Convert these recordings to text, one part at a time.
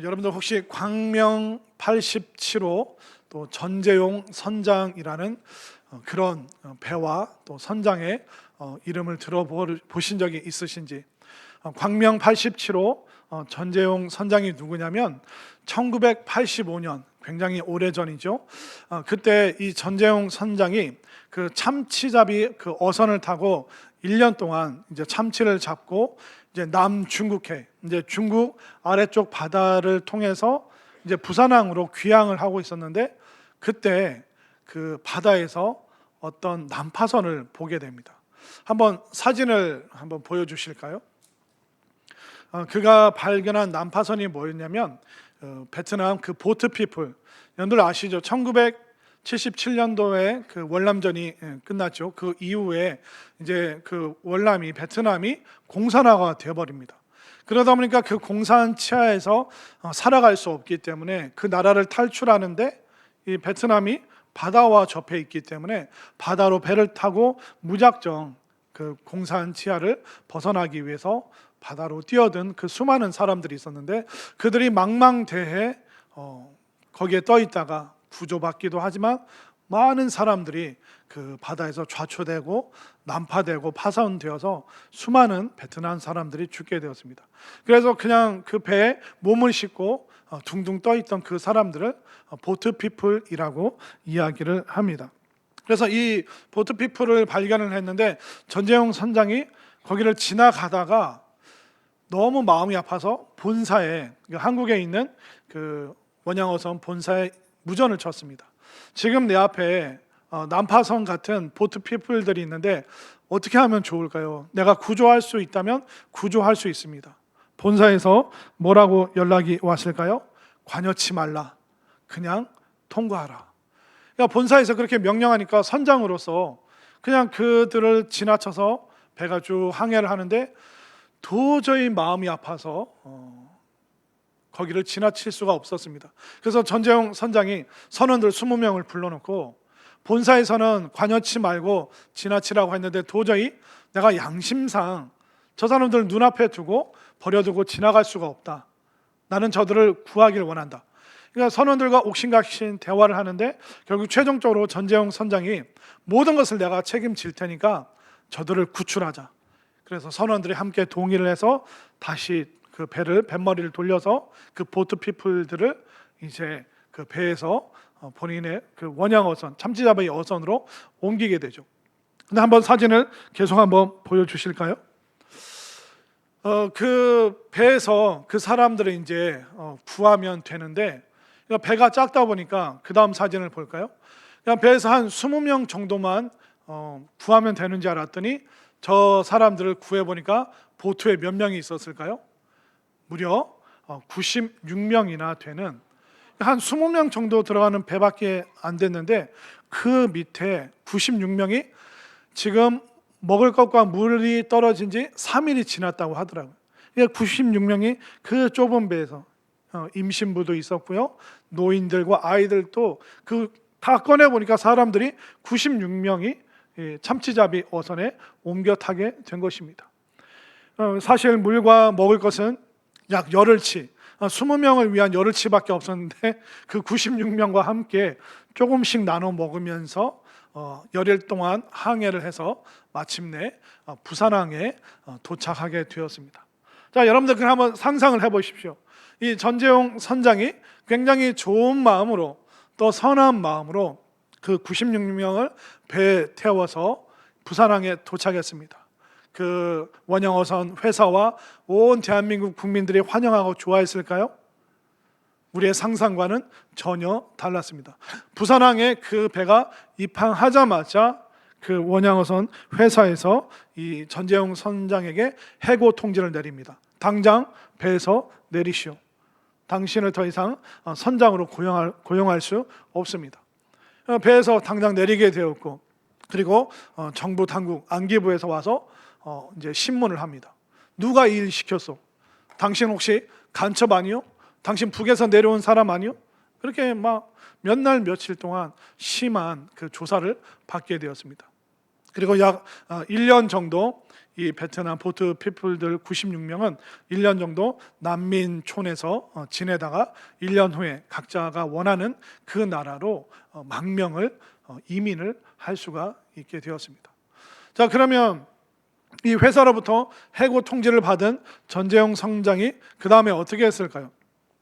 여러분들 혹시 광명 87호 또 전재용 선장이라는 그런 배와 또 선장의 이름을 들어보신 적이 있으신지? 광명 87호 전재용 선장이 누구냐면 1985년, 굉장히 오래전이죠. 그때 이 전재용 선장이 그 참치잡이 그 어선을 타고 1년 동안 이제 참치를 잡고 이제 남중국해, 이제 중국 아래쪽 바다를 통해서 이제 부산항으로 귀향을 하고 있었는데, 그때 그 바다에서 어떤 난파선을 보게 됩니다. 한번 사진을 한번 보여주실까요? 그가 발견한 난파선이 뭐였냐면 베트남 그 보트피플, 여러분들 아시죠? 1977년도에 그 월남전이 끝났죠. 그 이후에 이제 그 월남이, 베트남이 공산화가 되어버립니다. 그러다 보니까 그 공산 치하에서 살아갈 수 없기 때문에 그 나라를 탈출하는데, 이 베트남이 바다와 접해 있기 때문에 바다로 배를 타고 무작정 그 공산 치하를 벗어나기 위해서 바다로 뛰어든 그 수많은 사람들이 있었는데, 그들이 망망대해 거기에 떠 있다가 구조받기도 하지만 많은 사람들이 그 바다에서 좌초되고 난파되고 파손되어서 수많은 베트남 사람들이 죽게 되었습니다. 그래서 그냥 그 배에 몸을 싣고 둥둥 떠 있던 그 사람들을 보트피플이라고 이야기를 합니다. 그래서 이 보트피플을 발견을 했는데, 전재용 선장이 거기를 지나가다가 너무 마음이 아파서 본사에, 한국에 있는 그 원양어선 본사에 무전을 쳤습니다. 지금 내 앞에 난파선 같은 보트피플들이 있는데 어떻게 하면 좋을까요? 내가 구조할 수 있다면 구조할 수 있습니다. 본사에서 뭐라고 연락이 왔을까요? 관여치 말라, 그냥 통과하라. 그러니까 본사에서 그렇게 명령하니까 선장으로서 그냥 그들을 지나쳐서 배가 쭉 항해를 하는데, 도저히 마음이 아파서 거기를 지나칠 수가 없었습니다. 그래서 전재용 선장이 선원들 20명을 불러놓고, 본사에서는 관여치 말고 지나치라고 했는데 도저히 내가 양심상 저 사람들 눈앞에 두고 버려두고 지나갈 수가 없다. 나는 저들을 구하길 원한다. 그러니까 선원들과 옥신각신 대화를 하는데, 결국 최종적으로 전재용 선장이 모든 것을 내가 책임질 테니까 저들을 구출하자. 그래서 선원들이 함께 동의를 해서 다시 그 뱃머리를 돌려서 그 보트피플들을 이제 그 배에서 본인의 그 원양어선, 참치잡이 어선으로 옮기게 되죠. 근데 한번 사진을 계속 한번 보여주실까요? 그 배에서 그 사람들을 이제 구하면 되는데, 그러니까 배가 작다 보니까 그 다음 사진을 볼까요? 그냥 배에서 한 20명 정도만 구하면 되는 줄 알았더니, 저 사람들을 구해보니까 보트에 몇 명이 있었을까요? 무려 96명이나 되는, 한 20명 정도 들어가는 배밖에 안 됐는데, 그 밑에 96명이 지금 먹을 것과 물이 떨어진 지 3일이 지났다고 하더라고요. 96명이 그 좁은 배에서, 임신부도 있었고요, 노인들과 아이들도 다 꺼내보니까 사람들이 96명이 참치잡이 어선에 옮겨 타게 된 것입니다. 사실 물과 먹을 것은 약 열흘치, 20명을 위한 열흘치밖에 없었는데, 그 96명과 함께 조금씩 나눠 먹으면서 열흘 동안 항해를 해서 마침내 부산항에 도착하게 되었습니다. 자, 여러분들 그럼 한번 상상을 해보십시오. 이 전재용 선장이 굉장히 좋은 마음으로, 또 선한 마음으로 그 96명을 배에 태워서 부산항에 도착했습니다. 그 원양어선 회사와 온 대한민국 국민들이 환영하고 좋아했을까요? 우리의 상상과는 전혀 달랐습니다. 부산항에 그 배가 입항하자마자 그 원양어선 회사에서 이 전재용 선장에게 해고 통지를 내립니다. 당장 배에서 내리시오. 당신을 더 이상 선장으로 고용할 수 없습니다. 배에서 당장 내리게 되었고, 그리고 정부 당국 안기부에서 와서 이제 신문을 합니다. 누가 이 일 시켰어? 당신 혹시 간첩 아니요? 당신 북에서 내려온 사람 아니요? 그렇게 막 몇 날 며칠 동안 심한 그 조사를 받게 되었습니다. 그리고 약 1년 정도 이 베트남 보트 피플들 96명은 1년 정도 난민촌에서 지내다가 1년 후에 각자가 원하는 그 나라로 망명을 이민을 할 수가 있게 되었습니다. 자, 그러면 이 회사로부터 해고 통지를 받은 전재용 선장이 그 다음에 어떻게 했을까요?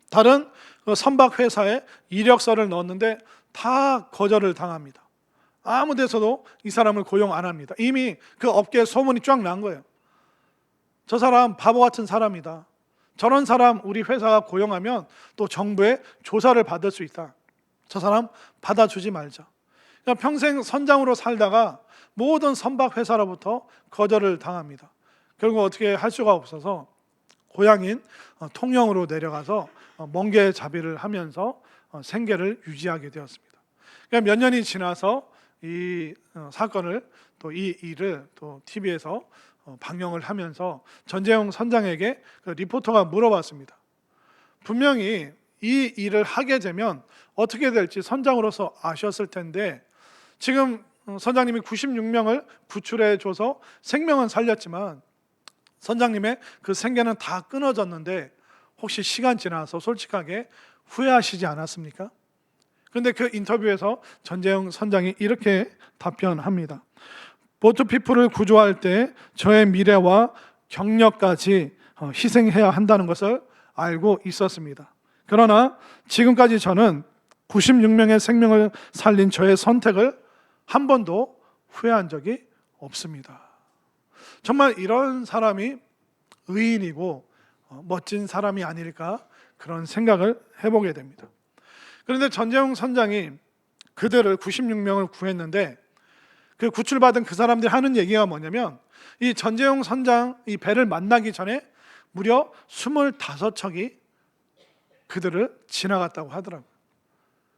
다른 선박 회사에 이력서를 넣었는데 다 거절을 당합니다. 아무 데서도 이 사람을 고용 안 합니다. 이미 그 업계에 소문이 쫙 난 거예요. 저 사람 바보 같은 사람이다. 저런 사람 우리 회사가 고용하면 또 정부의 조사를 받을 수 있다. 저 사람 받아주지 말자. 그냥 평생 선장으로 살다가 모든 선박 회사로부터 거절을 당합니다. 결국 어떻게 할 수가 없어서 고향인 통영으로 내려가서 멍게잡이를 하면서 생계를 유지하게 되었습니다. 그러니까 몇 년이 지나서 이 사건을 또 이 일을 또 TV에서 방영을 하면서 전재용 선장에게 그 리포터가 물어봤습니다. 분명히 이 일을 하게 되면 어떻게 될지 선장으로서 아셨을 텐데 지금 선장님이 96명을 구출해 줘서 생명은 살렸지만 선장님의 그 생계는 다 끊어졌는데 혹시 시간 지나서 솔직하게 후회하시지 않았습니까? 그런데 그 인터뷰에서 전재용 선장이 이렇게 답변합니다. 보트피플을 구조할 때 저의 미래와 경력까지 희생해야 한다는 것을 알고 있었습니다. 그러나 지금까지 저는 96명의 생명을 살린 저의 선택을 한 번도 후회한 적이 없습니다. 정말 이런 사람이 의인이고 멋진 사람이 아닐까 그런 생각을 해보게 됩니다. 그런데 전재용 선장이 그들을 96명을 구했는데 그 구출받은 그 사람들이 하는 얘기가 뭐냐면 이 전재용 선장 이 배를 만나기 전에 무려 25척이 그들을 지나갔다고 하더라고요.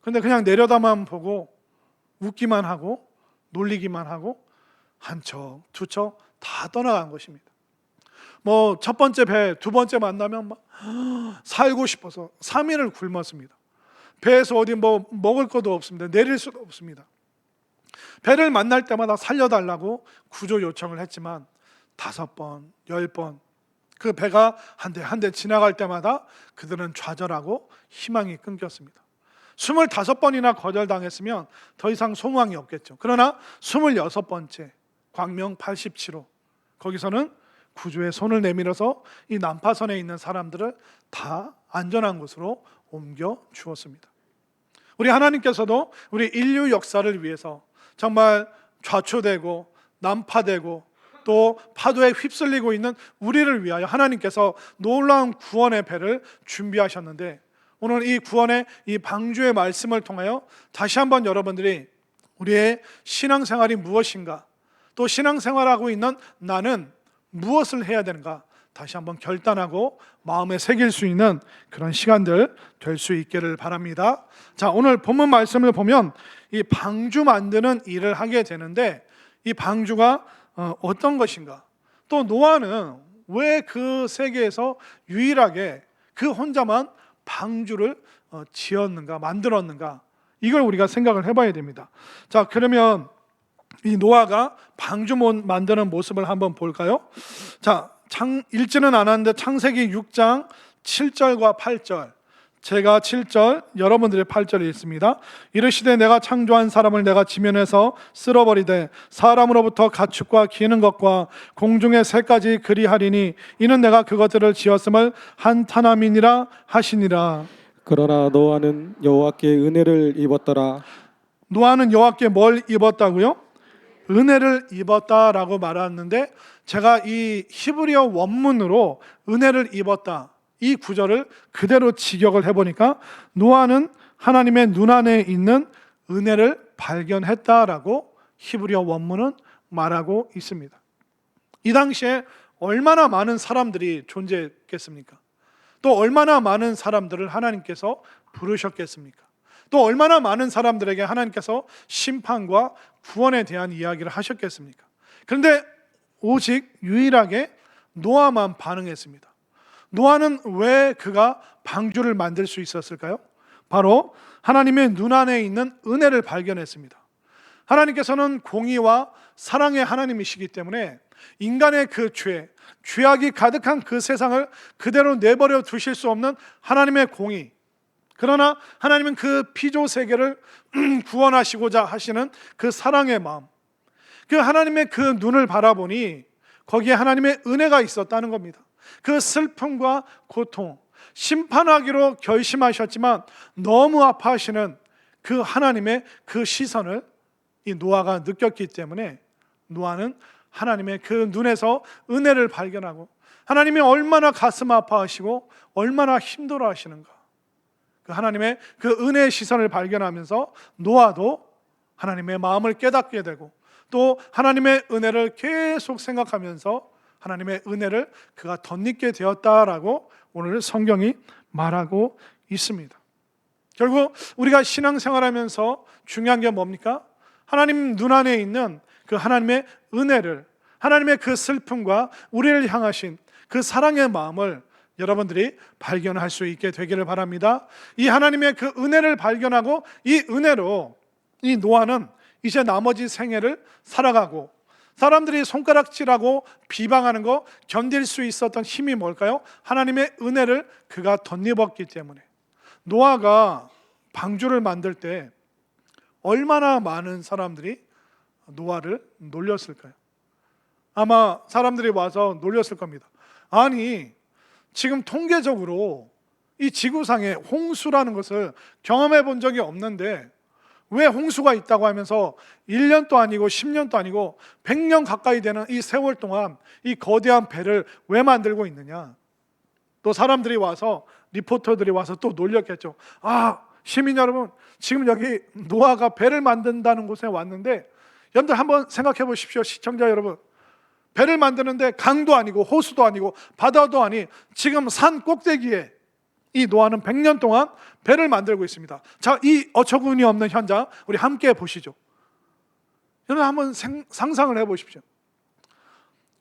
그런데 그냥 내려다만 보고 웃기만 하고 놀리기만 하고 한 척, 두 척 다 떠나간 것입니다. 뭐 첫 번째 배, 두 번째 만나면 막 살고 싶어서 3일을 굶었습니다. 배에서 어디 뭐 먹을 것도 없습니다. 내릴 수도 없습니다. 배를 만날 때마다 살려달라고 구조 요청을 했지만 5번, 10번 그 배가 한 대 한 대 지나갈 때마다 그들은 좌절하고 희망이 끊겼습니다. 25번이나 거절당했으면 더 이상 소망이 없겠죠. 그러나 26번째 광명 87호 거기서는 구조에 손을 내밀어서 이 난파선에 있는 사람들을 다 안전한 곳으로 옮겨 주었습니다. 우리 하나님께서도 우리 인류 역사를 위해서 정말 좌초되고 난파되고 또 파도에 휩쓸리고 있는 우리를 위하여 하나님께서 놀라운 구원의 배를 준비하셨는데 오늘 이 구원의 이 방주의 말씀을 통하여 다시 한번 여러분들이 우리의 신앙생활이 무엇인가 또 신앙생활하고 있는 나는 무엇을 해야 되는가 다시 한번 결단하고 마음에 새길 수 있는 그런 시간들 될 수 있기를 바랍니다. 자, 오늘 본문 말씀을 보면 이 방주 만드는 일을 하게 되는데 이 방주가 어떤 것인가 또 노아는 왜 그 세계에서 유일하게 그 혼자만 방주를 지었는가 만들었는가 이걸 우리가 생각을 해봐야 됩니다. 자, 그러면 이 노아가 방주 만드는 모습을 한번 볼까요? 자, 읽지는 않았는데 창세기 6장 7절과 8절 제가 7절 여러분들의 8절을 읽습니다. 이르시되 내가 창조한 사람을 내가 지면에서 쓸어버리되 사람으로부터 가축과 기는 것과 공중의 새까지 그리하리니 이는 내가 그것들을 지었음을 한탄함이니라 하시니라. 그러나 노아는 여호와께 은혜를 입었더라. 노아는 여호와께 뭘 입었다고요? 은혜를 입었다라고 말하는데 제가 이 히브리어 원문으로 은혜를 입었다 이 구절을 그대로 직역을 해보니까 노아는 하나님의 눈안에 있는 은혜를 발견했다라고 히브리어 원문은 말하고 있습니다. 이 당시에 얼마나 많은 사람들이 존재했겠습니까? 또 얼마나 많은 사람들을 하나님께서 부르셨겠습니까? 또 얼마나 많은 사람들에게 하나님께서 심판과 구원에 대한 이야기를 하셨겠습니까? 그런데 오직 유일하게 노아만 반응했습니다. 노아는 왜 그가 방주를 만들 수 있었을까요? 바로 하나님의 눈안에 있는 은혜를 발견했습니다. 하나님께서는 공의와 사랑의 하나님이시기 때문에 인간의 그 죄, 죄악이 가득한 그 세상을 그대로 내버려 두실 수 없는 하나님의 공의. 그러나 하나님은 그 피조 세계를 구원하시고자 하시는 그 사랑의 마음, 그 하나님의 그 눈을 바라보니 거기에 하나님의 은혜가 있었다는 겁니다. 그 슬픔과 고통, 심판하기로 결심하셨지만 너무 아파하시는 그 하나님의 그 시선을 이 노아가 느꼈기 때문에 노아는 하나님의 그 눈에서 은혜를 발견하고 하나님이 얼마나 가슴 아파하시고 얼마나 힘들어 하시는가, 그 하나님의 그 은혜의 시선을 발견하면서 노아도 하나님의 마음을 깨닫게 되고 또 하나님의 은혜를 계속 생각하면서 하나님의 은혜를 그가 덧입게 되었다라고 오늘 성경이 말하고 있습니다. 결국 우리가 신앙생활하면서 중요한 게 뭡니까? 하나님 눈 안에 있는 그 하나님의 은혜를, 하나님의 그 슬픔과 우리를 향하신 그 사랑의 마음을 여러분들이 발견할 수 있게 되기를 바랍니다. 이 하나님의 그 은혜를 발견하고 이 은혜로 이 노아는 이제 나머지 생애를 살아가고, 사람들이 손가락질하고 비방하는 거 견딜 수 있었던 힘이 뭘까요? 하나님의 은혜를 그가 덧입었기 때문에. 노아가 방주를 만들 때 얼마나 많은 사람들이 노아를 놀렸을까요? 아마 사람들이 와서 놀렸을 겁니다. 아니, 지금 통계적으로 이 지구상에 홍수라는 것을 경험해 본 적이 없는데 왜 홍수가 있다고 하면서 1년도 아니고 10년도 아니고 100년 가까이 되는 이 세월 동안 이 거대한 배를 왜 만들고 있느냐? 또 사람들이 와서, 리포터들이 와서 또 놀렸겠죠. 아, 시민 여러분, 지금 여기 노아가 배를 만든다는 곳에 왔는데 여러분들 한번 생각해 보십시오. 시청자 여러분, 배를 만드는데 강도 아니고 호수도 아니고 바다도 아니, 지금 산 꼭대기에 이 노아는 100년 동안 배를 만들고 있습니다. 자, 이 어처구니 없는 현장 우리 함께 보시죠. 여러분 한번 상상을 해보십시오.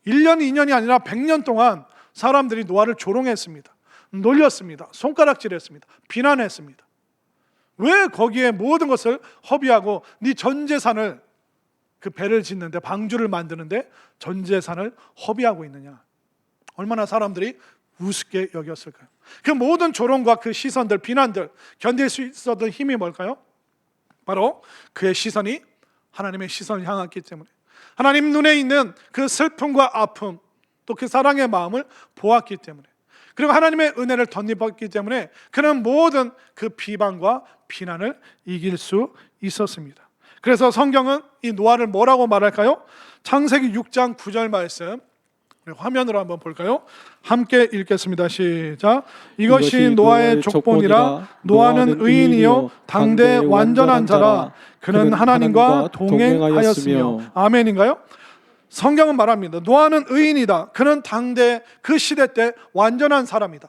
1년, 2년이 아니라 100년 동안 사람들이 노아를 조롱했습니다. 놀렸습니다. 손가락질했습니다. 비난했습니다. 왜 거기에 모든 것을 허비하고 네 전 재산을, 그 배를 짓는데, 방주를 만드는데 전 재산을 허비하고 있느냐? 얼마나 사람들이 우습게 여겼을까요? 그 모든 조롱과 그 시선들, 비난들 견딜 수 있었던 힘이 뭘까요? 바로 그의 시선이 하나님의 시선을 향했기 때문에, 하나님 눈에 있는 그 슬픔과 아픔, 또 그 사랑의 마음을 보았기 때문에, 그리고 하나님의 은혜를 덧입었기 때문에 그는 모든 그 비방과 비난을 이길 수 있었습니다. 그래서 성경은 이 노아를 뭐라고 말할까요? 창세기 6장 9절 말씀 우리 화면으로 한번 볼까요? 함께 읽겠습니다. 시작. 이것이 노아의 족본이라. 노아는 의인이요 당대 완전한 자라. 그는 하나님과 동행하였으며. 아멘인가요? 성경은 말합니다. 노아는 의인이다. 그는 당대 그 시대 때 완전한 사람이다.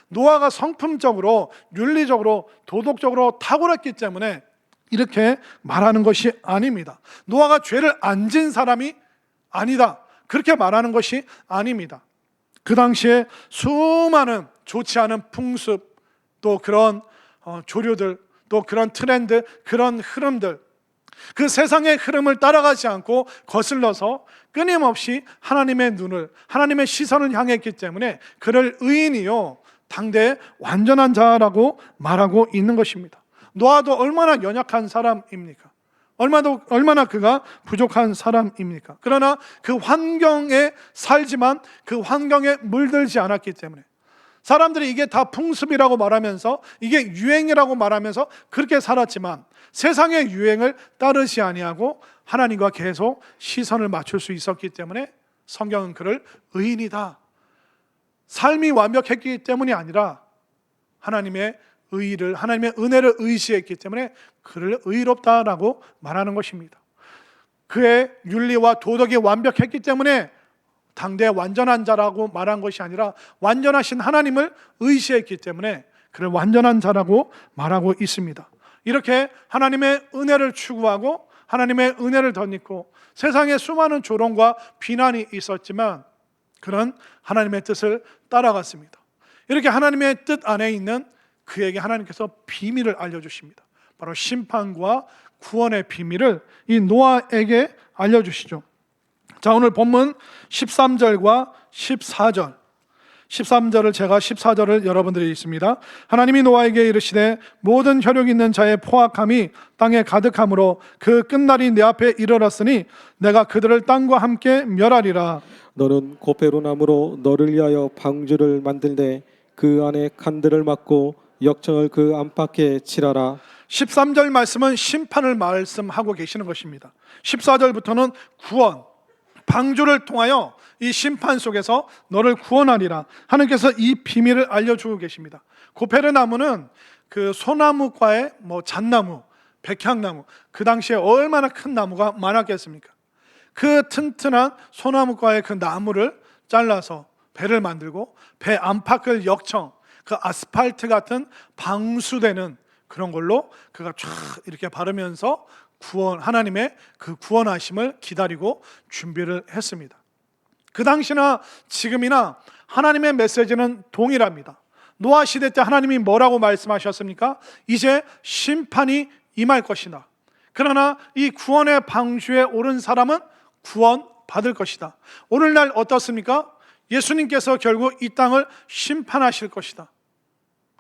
노아가 성품적으로, 윤리적으로, 도덕적으로 탁월했기 때문에 이렇게 말하는 것이 아닙니다. 노아가 죄를 안 진 사람이 아니다, 그렇게 말하는 것이 아닙니다. 그 당시에 수많은 좋지 않은 풍습, 또 그런 조류들, 또 그런 트렌드, 그런 흐름들, 그 세상의 흐름을 따라가지 않고 거슬러서 끊임없이 하나님의 눈을, 하나님의 시선을 향했기 때문에 그를 의인이요 당대의 완전한 자라고 말하고 있는 것입니다. 노아도 얼마나 연약한 사람입니까? 얼마나 그가 부족한 사람입니까? 그러나 그 환경에 살지만 그 환경에 물들지 않았기 때문에, 사람들이 이게 다 풍습이라고 말하면서, 이게 유행이라고 말하면서 그렇게 살았지만 세상의 유행을 따르지 아니하고 하나님과 계속 시선을 맞출 수 있었기 때문에 성경은 그를 의인이다, 삶이 완벽했기 때문이 아니라 하나님의 의의를, 하나님의 은혜를 의지했기 때문에 그를 의롭다라고 말하는 것입니다. 그의 윤리와 도덕이 완벽했기 때문에 당대 완전한 자라고 말한 것이 아니라 완전하신 하나님을 의지했기 때문에 그를 완전한 자라고 말하고 있습니다. 이렇게 하나님의 은혜를 추구하고 하나님의 은혜를 덧입고 세상에 수많은 조롱과 비난이 있었지만 그는 하나님의 뜻을 따라갔습니다. 이렇게 하나님의 뜻 안에 있는 그에게 하나님께서 비밀을 알려주십니다. 바로 심판과 구원의 비밀을 이 노아에게 알려주시죠. 자, 오늘 본문 13절과 14절. 13절을 제가 14절을 여러분들이 읽습니다. 하나님이 노아에게 이르시되 모든 혈육 있는 자의 포악함이 땅에 가득함으로 그 끝날이 내 앞에 이르렀으니 내가 그들을 땅과 함께 멸하리라. 너는 고페로나무로 너를 위하여 방주를 만들되 그 안에 칸들을 막고 역청을 그 안팎에 칠하라. 13절 말씀은 심판을 말씀하고 계시는 것입니다. 14절부터는 구원, 방주를 통하여 이 심판 속에서 너를 구원하리라. 하나님께서 이 비밀을 알려주고 계십니다. 고페르나무는 그 소나무과의 잣나무, 백향나무, 그 당시에 얼마나 큰 나무가 많았겠습니까? 그 튼튼한 소나무과의 그 나무를 잘라서 배를 만들고 배 안팎을 역청, 그 아스팔트 같은 방수되는 그런 걸로 그가 쫙 이렇게 바르면서 하나님의 그 구원하심을 기다리고 준비를 했습니다. 그 당시나 지금이나 하나님의 메시지는 동일합니다. 노아 시대 때 하나님이 뭐라고 말씀하셨습니까? 이제 심판이 임할 것이다. 그러나 이 구원의 방주에 오른 사람은 구원 받을 것이다. 오늘날 어떻습니까? 예수님께서 결국 이 땅을 심판하실 것이다.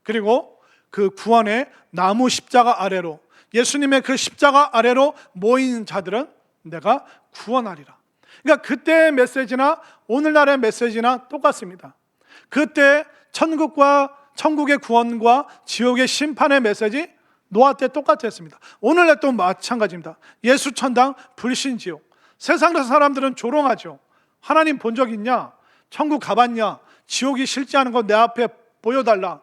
그리고 그 구원의 나무 십자가 아래로, 예수님의 그 십자가 아래로 모인 자들은 내가 구원하리라. 그러니까 그때의 메시지나 오늘날의 메시지나 똑같습니다. 그때 천국의 구원과 지옥의 심판의 메시지 노아 때 똑같았습니다. 오늘날 또 마찬가지입니다. 예수 천당, 불신 지옥. 세상 사람들은 조롱하죠. 하나님 본 적 있냐? 천국 가봤냐? 지옥이 실제하는 거 내 앞에 보여달라.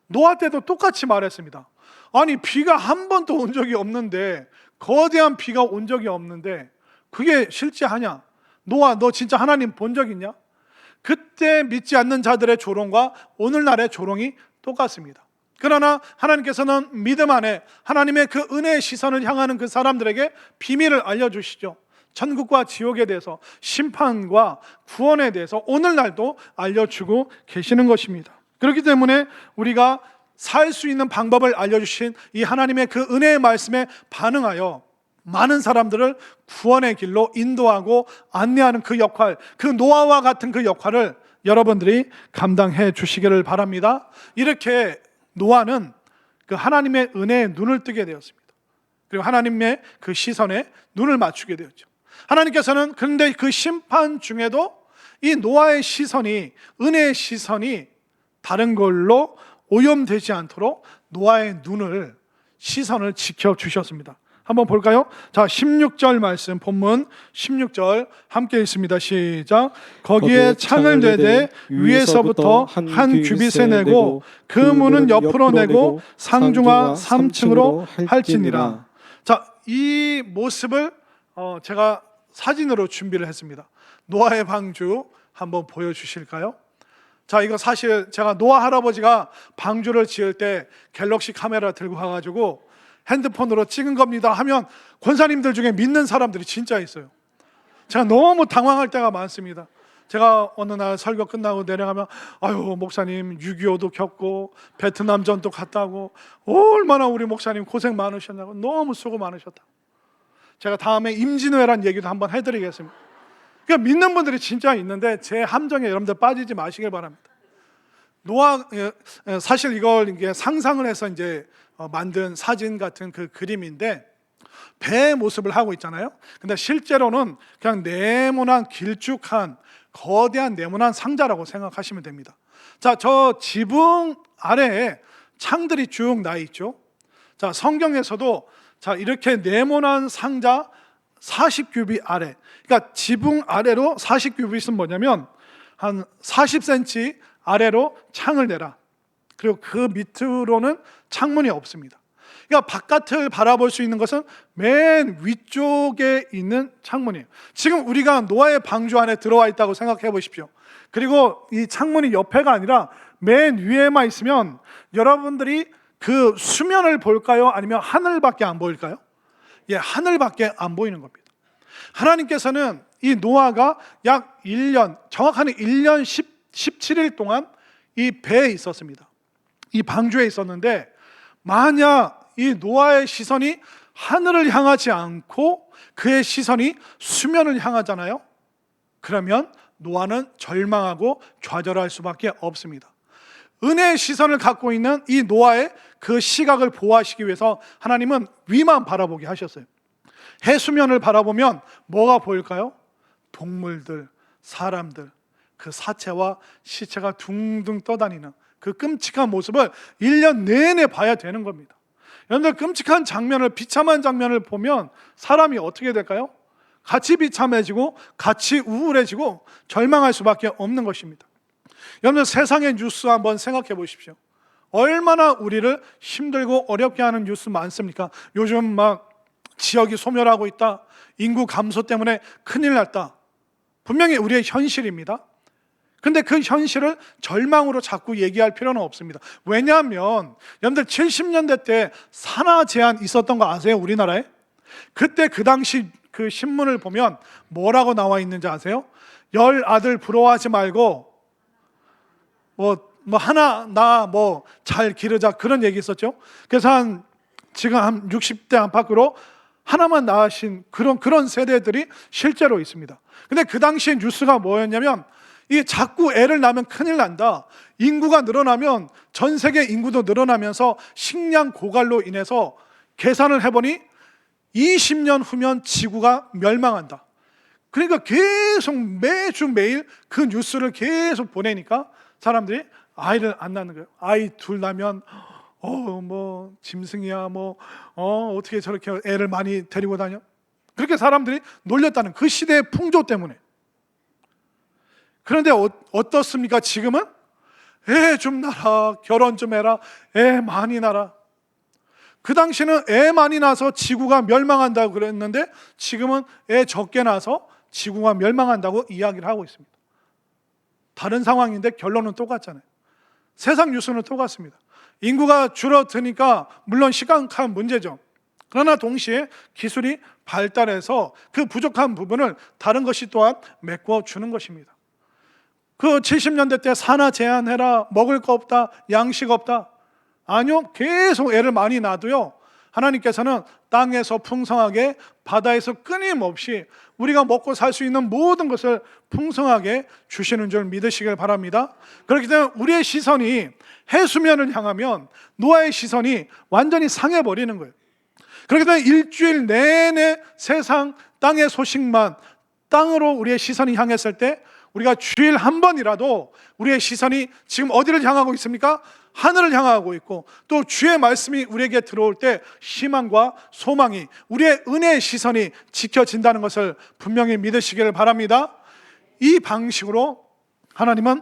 노아 때도 똑같이 말했습니다. 아니, 비가 한 번도 온 적이 없는데, 거대한 비가 온 적이 없는데 그게 실제하냐? 노아, 너 진짜 하나님 본 적 있냐? 그때 믿지 않는 자들의 조롱과 오늘날의 조롱이 똑같습니다. 그러나 하나님께서는 믿음 안에 하나님의 그 은혜의 시선을 향하는 그 사람들에게 비밀을 알려주시죠. 천국과 지옥에 대해서, 심판과 구원에 대해서 오늘날도 알려주고 계시는 것입니다. 그렇기 때문에 우리가 살 수 있는 방법을 알려주신 이 하나님의 그 은혜의 말씀에 반응하여 많은 사람들을 구원의 길로 인도하고 안내하는 그 역할, 그 노아와 같은 그 역할을 여러분들이 감당해 주시기를 바랍니다. 이렇게 노아는 그 하나님의 은혜에 눈을 뜨게 되었습니다. 그리고 하나님의 그 시선에 눈을 맞추게 되었죠. 하나님께서는 그런데 그 심판 중에도 이 노아의 시선이, 은혜의 시선이 다른 걸로 오염되지 않도록 노아의 시선을 지켜주셨습니다. 한번 볼까요? 자, 16절 말씀, 본문 16절 함께 읽습니다. 시작. 거기에 창을 내되 위에서부터 한 규빗에 내고 그 문은 옆으로 내고 상중하 3층으로 할지니라. 자, 이 모습을 제가 사진으로 준비를 했습니다. 노아의 방주 한번 보여주실까요? 자, 이거 사실 제가 노아 할아버지가 방주를 지을 때 갤럭시 카메라 들고 가가지고 핸드폰으로 찍은 겁니다 하면 권사님들 중에 믿는 사람들이 진짜 있어요. 제가 너무 당황할 때가 많습니다. 제가 어느 날 설교 끝나고 내려가면 아유, 목사님 6.25도 겪고 베트남전도 갔다 오고 얼마나 우리 목사님 고생 많으셨냐고, 너무 수고 많으셨다. 제가 다음에 임진왜란 얘기도 한번 해드리겠습니다. 그러니까 믿는 분들이 진짜 있는데 제 함정에 여러분들 빠지지 마시길 바랍니다. 사실 이걸 상상을 해서 이제 만든 사진 같은 그 그림인데 배의 모습을 하고 있잖아요. 근데 실제로는 그냥 네모난 길쭉한 거대한 네모난 상자라고 생각하시면 됩니다. 자, 저 지붕 아래에 창들이 쭉 나 있죠. 자, 성경에서도 자, 이렇게 네모난 상자 40규빗 아래, 그러니까 지붕 아래로 40규빗은 뭐냐면 한 40cm 아래로 창을 내라. 그리고 그 밑으로는 창문이 없습니다. 그러니까 바깥을 바라볼 수 있는 것은 맨 위쪽에 있는 창문이에요. 지금 우리가 노아의 방주 안에 들어와 있다고 생각해 보십시오. 그리고 이 창문이 옆에가 아니라 맨 위에만 있으면 여러분들이 그 수면을 볼까요? 아니면 하늘밖에 안 보일까요? 예, 하늘밖에 안 보이는 겁니다. 하나님께서는 이 노아가 약 1년, 정확하게 1년 17일 동안 이 배에 있었습니다. 이 방주에 있었는데 만약 이 노아의 시선이 하늘을 향하지 않고 그의 시선이 수면을 향하잖아요. 그러면 노아는 절망하고 좌절할 수밖에 없습니다. 은혜의 시선을 갖고 있는 이 노아의 그 시각을 보호하시기 위해서 하나님은 위만 바라보게 하셨어요. 해수면을 바라보면 뭐가 보일까요? 동물들, 사람들, 그 사체와 시체가 둥둥 떠다니는 그 끔찍한 모습을 1년 내내 봐야 되는 겁니다. 여러분들, 끔찍한 장면을, 비참한 장면을 보면 사람이 어떻게 될까요? 같이 비참해지고 같이 우울해지고 절망할 수밖에 없는 것입니다. 여러분들, 세상의 뉴스 한번 생각해 보십시오. 얼마나 우리를 힘들고 어렵게 하는 뉴스 많습니까? 요즘 막 지역이 소멸하고 있다, 인구 감소 때문에 큰일 났다. 분명히 우리의 현실입니다. 근데 그 현실을 절망으로 자꾸 얘기할 필요는 없습니다. 왜냐하면 여러분들, 70년대 때 산화 제한 있었던 거 아세요? 우리나라에? 그때 그 당시 그 신문을 보면 뭐라고 나와 있는지 아세요? 열 아들 부러워하지 말고 하나 나 잘 기르자, 그런 얘기 있었죠. 그래서 지금 한 60대 안팎으로 하나만 낳으신 그런 세대들이 실제로 있습니다. 근데 그 당시에 뉴스가 뭐였냐면, 이 자꾸 애를 낳으면 큰일 난다, 인구가 늘어나면 전 세계 인구도 늘어나면서 식량 고갈로 인해서 계산을 해보니 20년 후면 지구가 멸망한다. 그러니까 계속 매주 매일 그 뉴스를 계속 보내니까 사람들이 아이를 안 낳는 거예요. 아이 둘 낳으면 짐승이야, 어떻게 저렇게 애를 많이 데리고 다녀? 그렇게 사람들이 놀렸다는 그 시대의 풍조 때문에. 그런데 어떻습니까? 지금은 애 좀 낳아, 결혼 좀 해라, 애 많이 낳아. 그 당시는 애 많이 낳아서 지구가 멸망한다고 그랬는데, 지금은 애 적게 낳아서 지구가 멸망한다고 이야기를 하고 있습니다. 다른 상황인데 결론은 똑같잖아요. 세상 뉴스는 똑같습니다. 인구가 줄어드니까 물론 심각한 문제죠. 그러나 동시에 기술이 발달해서 그 부족한 부분을 다른 것이 또한 메꿔주는 것입니다. 그 70년대 때 산화 제한해라, 먹을 거 없다, 양식 없다. 아니요, 계속 애를 많이 낳아도요, 하나님께서는 땅에서 풍성하게, 바다에서 끊임없이 우리가 먹고 살 수 있는 모든 것을 풍성하게 주시는 줄 믿으시길 바랍니다. 그렇기 때문에 우리의 시선이 해수면을 향하면 노아의 시선이 완전히 상해버리는 거예요. 그렇기 때문에 일주일 내내 세상 땅의 소식만, 땅으로 우리의 시선이 향했을 때, 우리가 주일 한 번이라도 우리의 시선이 지금 어디를 향하고 있습니까? 하늘을 향하고 있고, 또 주의 말씀이 우리에게 들어올 때 희망과 소망이, 우리의 은혜의 시선이 지켜진다는 것을 분명히 믿으시기를 바랍니다. 이 방식으로 하나님은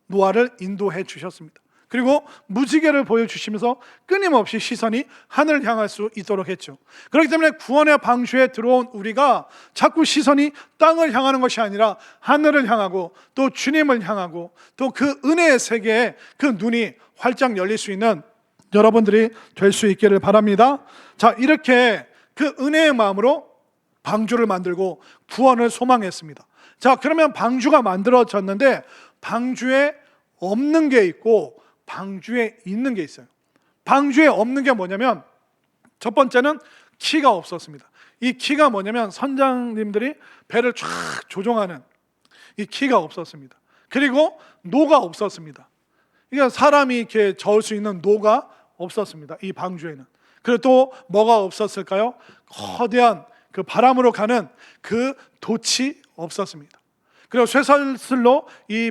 노아를 인도해 주셨습니다. 그리고 무지개를 보여주시면서 끊임없이 시선이 하늘을 향할 수 있도록 했죠. 그렇기 때문에 구원의 방주에 들어온 우리가 자꾸 시선이 땅을 향하는 것이 아니라 하늘을 향하고, 또 주님을 향하고, 또 그 은혜의 세계에 그 눈이 활짝 열릴 수 있는 여러분들이 될 수 있기를 바랍니다. 자, 이렇게 그 은혜의 마음으로 방주를 만들고 구원을 소망했습니다. 자, 그러면 방주가 만들어졌는데, 방주에 없는 게 있고 방주에 있는 게 있어요. 방주에 없는 게 뭐냐면, 첫 번째는 키가 없었습니다. 이 키가 뭐냐면, 선장님들이 배를 쫙 조종하는 이 키가 없었습니다. 그리고 노가 없었습니다. 그러니까 사람이 이렇게 저을 수 있는 노가 없었습니다, 이 방주에는. 그리고 또 뭐가 없었을까요? 거대한 그 바람으로 가는 그 돛이 없었습니다. 그리고 쇠설슬로 이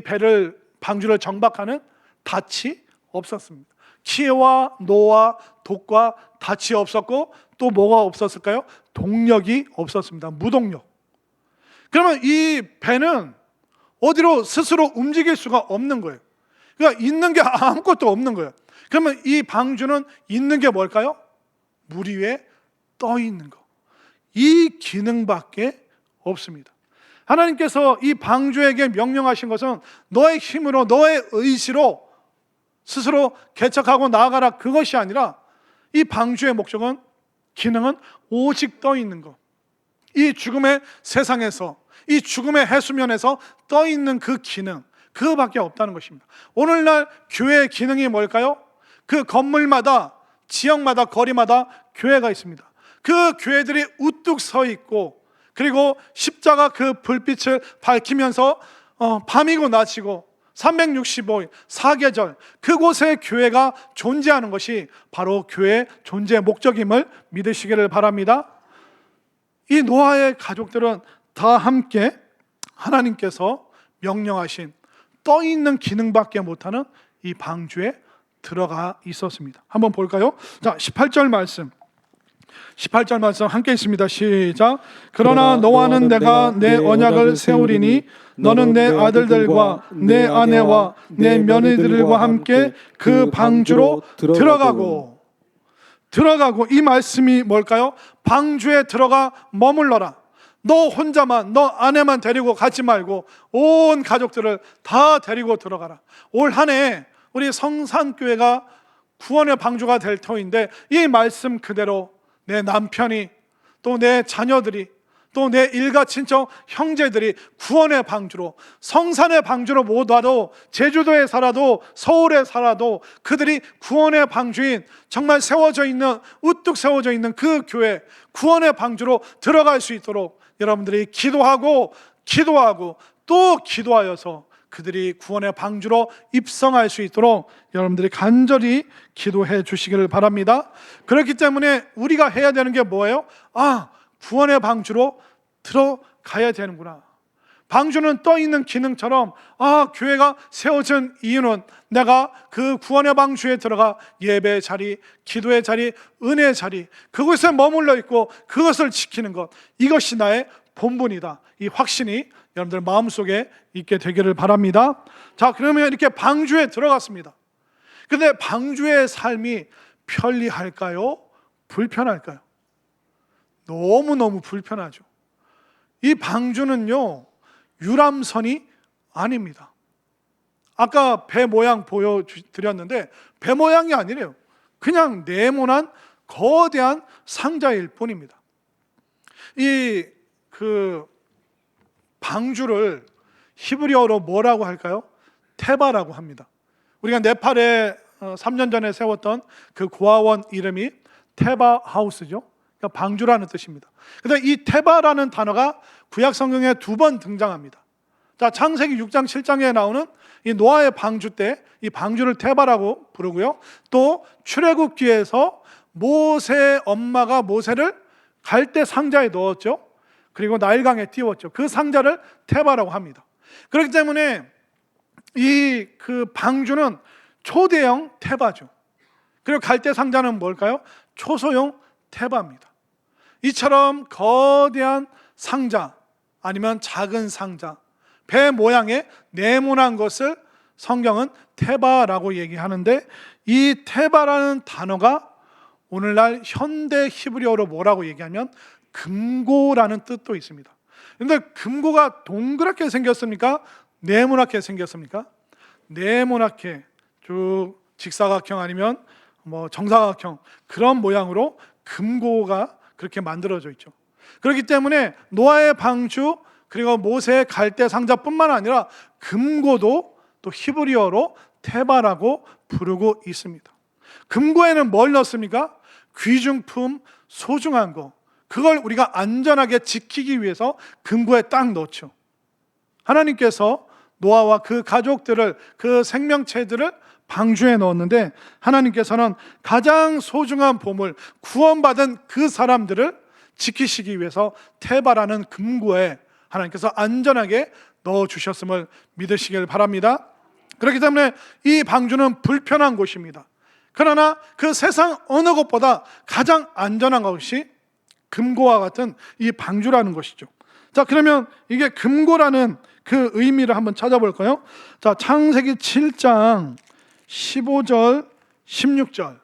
방주를 정박하는 닻이 없었습니다. 키와 노와 돛과 닻이 없었고, 또 뭐가 없었을까요? 동력이 없었습니다. 무동력. 그러면 이 배는 어디로 스스로 움직일 수가 없는 거예요. 그러니까 있는 게 아무것도 없는 거예요. 그러면 이 방주는 있는 게 뭘까요? 물 위에 떠 있는 거. 이 기능밖에 없습니다. 하나님께서 이 방주에게 명령하신 것은 너의 힘으로, 너의 의지로 스스로 개척하고 나아가라, 그것이 아니라 이 방주의 목적은, 기능은 오직 떠 있는 것. 이 죽음의 세상에서, 이 죽음의 해수면에서 떠 있는 그 기능, 그거밖에 없다는 것입니다. 오늘날 교회의 기능이 뭘까요? 그 건물마다, 지역마다, 거리마다 교회가 있습니다. 그 교회들이 우뚝 서 있고, 그리고 십자가 그 불빛을 밝히면서 밤이고 낮이고 365일 사계절 그곳에 교회가 존재하는 것이 바로 교회의 존재의 목적임을 믿으시기를 바랍니다. 이 노아의 가족들은 다 함께 하나님께서 명령하신 떠 있는 기능밖에 못하는 이 방주에 들어가 있었습니다. 한번 볼까요? 자, 18절 말씀 함께 있습니다. 시작. 그러나 너와는 내가 내 언약을 세우리니 너는 내 아들들과 내 아내와 내 며느리들과 함께 그 방주로 들어가고 이 말씀이 뭘까요? 방주에 들어가 머물러라. 너 혼자만, 너 아내만 데리고 가지 말고 온 가족들을 다 데리고 들어가라. 올 한 해 우리 성산교회가 구원의 방주가 될 터인데 이 말씀 그대로 내 남편이 또 내 자녀들이 또 내 일가 친척 형제들이 구원의 방주로 성산의 방주로 못 와도 제주도에 살아도 서울에 살아도 그들이 구원의 방주인 정말 세워져 있는 우뚝 세워져 있는 그 교회 구원의 방주로 들어갈 수 있도록 여러분들이 기도하고 또 기도하여서 그들이 구원의 방주로 입성할 수 있도록 여러분들이 간절히 기도해 주시기를 바랍니다. 그렇기 때문에 우리가 해야 되는 게 뭐예요? 구원의 방주로 들어가야 되는구나. 방주는 떠 있는 기능처럼 교회가 세워진 이유는 내가 그 구원의 방주에 들어가 예배의 자리, 기도의 자리, 은혜의 자리 그곳에 머물러 있고 그것을 지키는 것 이것이 나의 본분이다. 이 확신이 여러분들 마음속에 있게 되기를 바랍니다. 자, 그러면 이렇게 방주에 들어갔습니다. 근데 방주의 삶이 편리할까요? 불편할까요? 너무너무 불편하죠. 이 방주는요 유람선이 아닙니다. 아까 배 모양 보여드렸는데 배 모양이 아니래요. 그냥 네모난 거대한 상자일 뿐입니다. 이 방주를 히브리어로 뭐라고 할까요? 테바라고 합니다. 우리가 네팔에 3년 전에 세웠던 그 고아원 이름이 테바 하우스죠. 그러니까 방주라는 뜻입니다. 그런데 이 테바라는 단어가 구약 성경에 2번 등장합니다. 자, 창세기 6장 7장에 나오는 이 노아의 방주 때 이 방주를 테바라고 부르고요. 또 출애굽기에서 모세 엄마가 모세를 갈대 상자에 넣었죠. 그리고 나일강에 띄웠죠. 그 상자를 테바라고 합니다. 그렇기 때문에 이 방주는 초대형 테바죠. 그리고 갈대 상자는 뭘까요? 초소형 테바입니다. 이처럼 거대한 상자 아니면 작은 상자, 배 모양의 네모난 것을 성경은 테바라고 얘기하는데 이 테바라는 단어가 오늘날 현대 히브리어로 뭐라고 얘기하면 금고라는 뜻도 있습니다. 그런데 금고가 동그랗게 생겼습니까? 네모나게 생겼습니까? 네모나게 쭉 직사각형 아니면 정사각형 그런 모양으로 금고가 그렇게 만들어져 있죠. 그렇기 때문에 노아의 방주 그리고 모세의 갈대 상자뿐만 아니라 금고도 또 히브리어로 테바라고 부르고 있습니다. 금고에는 뭘 넣습니까? 귀중품, 소중한 거 그걸 우리가 안전하게 지키기 위해서 금고에 딱 넣죠. 하나님께서 노아와 그 가족들을 그 생명체들을 방주에 넣었는데 하나님께서는 가장 소중한 보물 구원받은 그 사람들을 지키시기 위해서 테바라는 금고에 하나님께서 안전하게 넣어주셨음을 믿으시길 바랍니다. 그렇기 때문에 이 방주는 불편한 곳입니다. 그러나 그 세상 어느 곳보다 가장 안전한 것이 금고와 같은 이 방주라는 것이죠. 자, 그러면 이게 금고라는 그 의미를 한번 찾아볼까요? 자, 창세기 7장 15절 16절.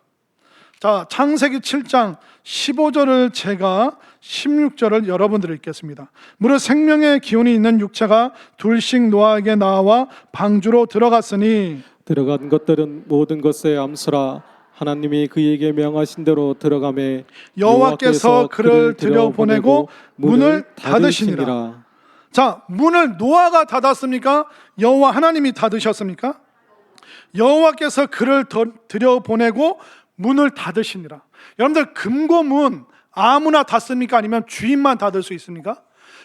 자, 창세기 7장 15절을 제가 16절을 여러분들이 읽겠습니다. 무릇 생명의 기운이 있는 육체가 둘씩 노아에게 나와 방주로 들어갔으니 들어간 것들은 모든 것에 암소라 하나님이 그에게 명하신 대로 들어가매 여호와께서 그를 들여보내고 문을 닫으시니라. 자, 문을 노아가 닫았습니까? 여호와 하나님이 닫으셨습니까? 여호와께서 그를 들여보내고 문을 닫으시니라. 여러분들 금고문 아무나 닫습니까? 아니면 주인만 닫을 수 있습니까?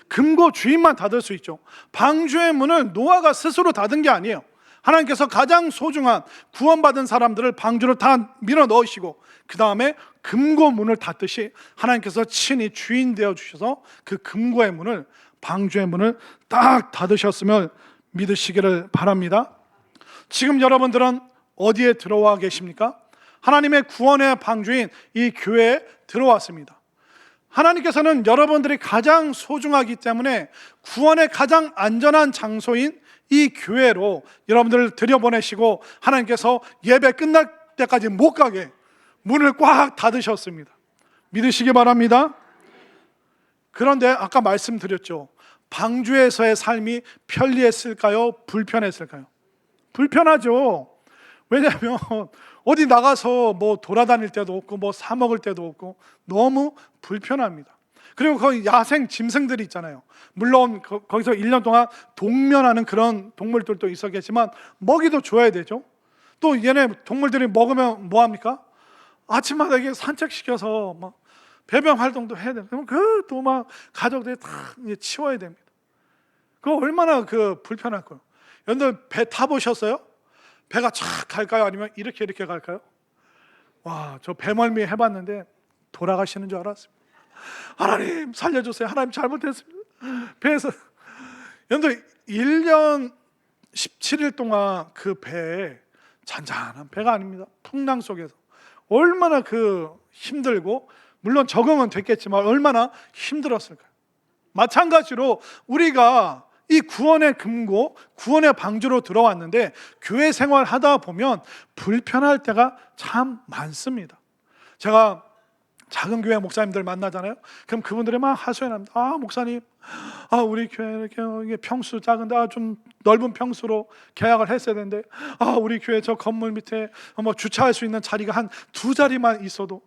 금고 주인만 닫을 수 있죠. 방주의 문을 노아가 스스로 닫은 게 아니에요. 하나님께서 가장 소중한 구원받은 사람들을 방주로 다 밀어 넣으시고 그 다음에 금고 문을 닫듯이 하나님께서 친히 주인 되어 주셔서 그 금고의 문을, 방주의 문을 딱 닫으셨음을 믿으시기를 바랍니다. 지금 여러분들은 어디에 들어와 계십니까? 하나님의 구원의 방주인 이 교회에 들어왔습니다. 하나님께서는 여러분들이 가장 소중하기 때문에 구원의 가장 안전한 장소인 이 교회로 여러분들을 들여보내시고 하나님께서 예배 끝날 때까지 못 가게 문을 꽉 닫으셨습니다. 믿으시기 바랍니다. 그런데 아까 말씀드렸죠. 방주에서의 삶이 편리했을까요? 불편했을까요? 불편하죠. 왜냐하면 어디 나가서 뭐 돌아다닐 때도 없고 뭐 사 먹을 때도 없고 너무 불편합니다. 그리고 거기 야생 짐승들이 있잖아요. 물론 거기서 1년 동안 동면하는 그런 동물들도 있었겠지만 먹이도 줘야 되죠. 또 얘네 동물들이 먹으면 뭐 합니까? 아침마다 이게 산책시켜서 막 배변 활동도 해야 돼요. 그럼 그또 막 가족들이 다 치워야 됩니다. 그거 얼마나 불편할 거예요. 여러분들 배 타보셨어요? 배가 촥 갈까요? 아니면 이렇게 갈까요? 와, 저 배멀미 해봤는데 돌아가시는 줄 알았습니다. 하나님 살려주세요. 하나님 잘못했습니다. 배에서 여러분들 1년 17일 동안 그 배에 잔잔한 배가 아닙니다. 풍랑 속에서 얼마나 힘들고 물론 적응은 됐겠지만 얼마나 힘들었을까요? 마찬가지로 우리가 이 구원의 금고, 구원의 방주로 들어왔는데 교회 생활하다 보면 불편할 때가 참 많습니다. 제가 작은 교회 목사님들 만나잖아요. 그럼 그분들이 막 하소연합니다. 목사님, 우리 교회 이렇게 평수 작은데 좀 넓은 평수로 계약을 했어야 되는데 우리 교회 저 건물 밑에 뭐 주차할 수 있는 자리가 한 2자리만 있어도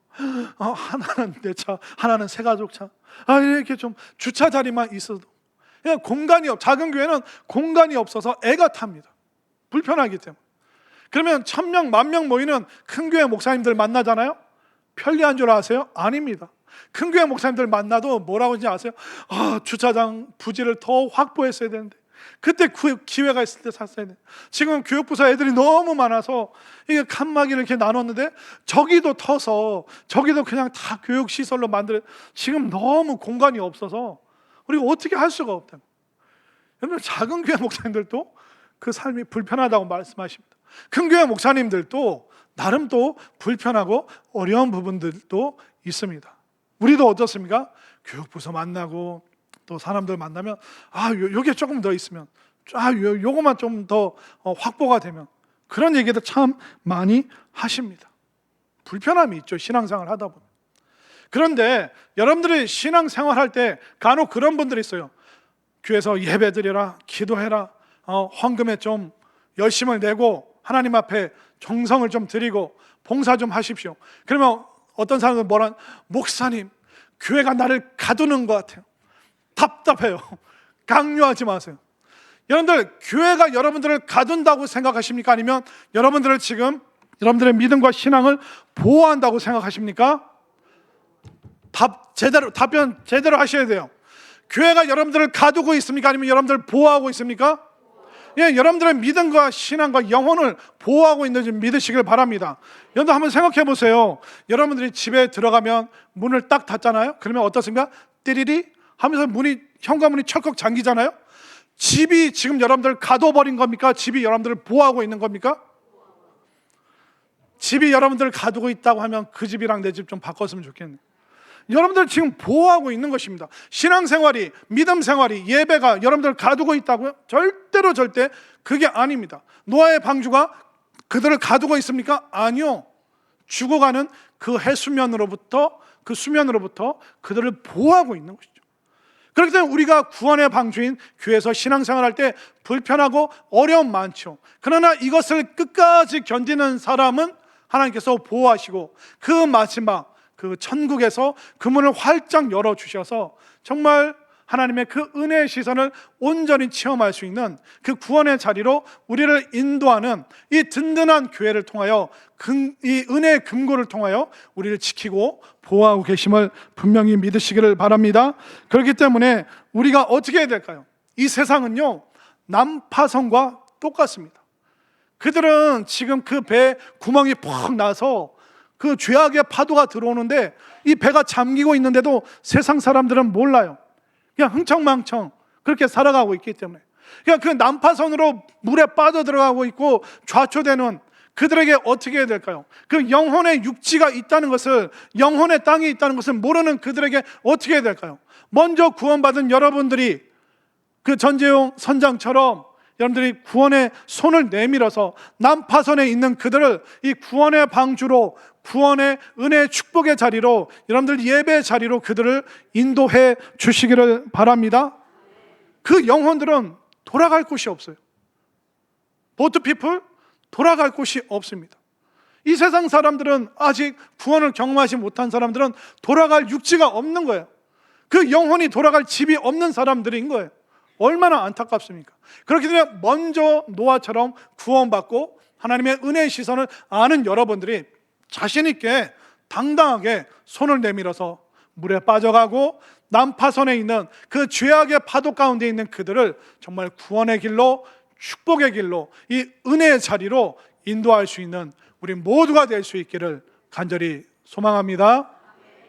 하나는 내 차, 하나는 새 가족 차, 이렇게 좀 주차 자리만 있어도 그냥 작은 교회는 공간이 없어서 애가 탑니다. 불편하기 때문에. 그러면 1000명, 10,000명 모이는 큰 교회 목사님들 만나잖아요. 편리한 줄 아세요? 아닙니다. 큰 교회 목사님들 만나도 뭐라고 하는지 아세요? 주차장 부지를 더 확보했어야 되는데 그때 기회가 있을 때 샀어야 돼. 지금 교육부서 애들이 너무 많아서 이게 칸막이를 이렇게 나눴는데 저기도 터서 저기도 그냥 다 교육시설로 만들어. 지금 너무 공간이 없어서 우리가 어떻게 할 수가 없다. 여러분 작은 교회 목사님들도 그 삶이 불편하다고 말씀하십니다. 큰 교회 목사님들도 나름 또 불편하고 어려운 부분들도 있습니다. 우리도 어떻습니까? 교육부서 만나고 또 사람들 만나면 요게 조금 더 있으면 요거만 좀 더 확보가 되면 그런 얘기도 참 많이 하십니다. 불편함이 있죠. 신앙생활 하다 보면. 그런데 여러분들이 신앙생활 할 때 간혹 그런 분들이 있어요. 교회에서 예배드리라, 기도해라, 헌금에 좀 열심을 내고 하나님 앞에 정성을 좀 드리고 봉사 좀 하십시오. 그러면 어떤 사람들은 목사님 교회가 나를 가두는 것 같아요. 답답해요. 강요하지 마세요. 여러분들 교회가 여러분들을 가둔다고 생각하십니까? 아니면 여러분들을 지금 여러분들의 믿음과 신앙을 보호한다고 생각하십니까? 답변 제대로 하셔야 돼요. 교회가 여러분들을 가두고 있습니까? 아니면 여러분들을 보호하고 있습니까? 여러분들의 믿음과 신앙과 영혼을 보호하고 있는지 믿으시길 바랍니다. 여러분 한번 생각해 보세요. 여러분들이 집에 들어가면 문을 딱 닫잖아요. 그러면 어떻습니까? 띠리리 하면서 현관문이 철컥 잠기잖아요. 집이 지금 여러분들을 가둬버린 겁니까? 집이 여러분들을 보호하고 있는 겁니까? 집이 여러분들을 가두고 있다고 하면 그 집이랑 내 집 좀 바꿨으면 좋겠네요. 여러분들 지금 보호하고 있는 것입니다. 신앙생활이, 믿음생활이, 예배가 여러분들을 가두고 있다고요? 절대 그게 아닙니다. 노아의 방주가 그들을 가두고 있습니까? 아니요. 죽어가는 그 해수면으로부터, 그 수면으로부터 그들을 보호하고 있는 것이죠. 그렇기 때문에 우리가 구원의 방주인 교회에서 신앙생활할 때 불편하고 어려움 많죠. 그러나 이것을 끝까지 견디는 사람은 하나님께서 보호하시고 그 마지막 그 천국에서 그 문을 활짝 열어주셔서 정말 하나님의 그 은혜의 시선을 온전히 체험할 수 있는 그 구원의 자리로 우리를 인도하는 이 든든한 교회를 통하여 이 은혜의 금고를 통하여 우리를 지키고 보호하고 계심을 분명히 믿으시기를 바랍니다. 그렇기 때문에 우리가 어떻게 해야 될까요? 이 세상은요, 난파선과 똑같습니다. 그들은 지금 그 배 구멍이 퍽 나서 그 죄악의 파도가 들어오는데 이 배가 잠기고 있는데도 세상 사람들은 몰라요. 그냥 흥청망청 그렇게 살아가고 있기 때문에, 그냥 그 난파선으로 물에 빠져 들어가고 있고 좌초되는 그들에게 어떻게 해야 될까요? 그 영혼의 육지가 있다는 것을, 영혼의 땅이 있다는 것을 모르는 그들에게 어떻게 해야 될까요? 먼저 구원받은 여러분들이 그 전재용 선장처럼 여러분들이 구원의 손을 내밀어서 난파선에 있는 그들을 이 구원의 방주로, 구원의 은혜의 축복의 자리로, 여러분들 예배의 자리로 그들을 인도해 주시기를 바랍니다. 그 영혼들은 돌아갈 곳이 없어요. 보트 피플 돌아갈 곳이 없습니다. 이 세상 사람들은, 아직 구원을 경험하지 못한 사람들은 돌아갈 육지가 없는 거예요. 그 영혼이 돌아갈 집이 없는 사람들인 거예요. 얼마나 안타깝습니까? 그렇기 때문에 먼저 노아처럼 구원받고 하나님의 은혜의 시선을 아는 여러분들이 자신 있게 당당하게 손을 내밀어서 물에 빠져가고 난파선에 있는 그 죄악의 파도 가운데 있는 그들을 정말 구원의 길로, 축복의 길로, 이 은혜의 자리로 인도할 수 있는 우리 모두가 될 수 있기를 간절히 소망합니다.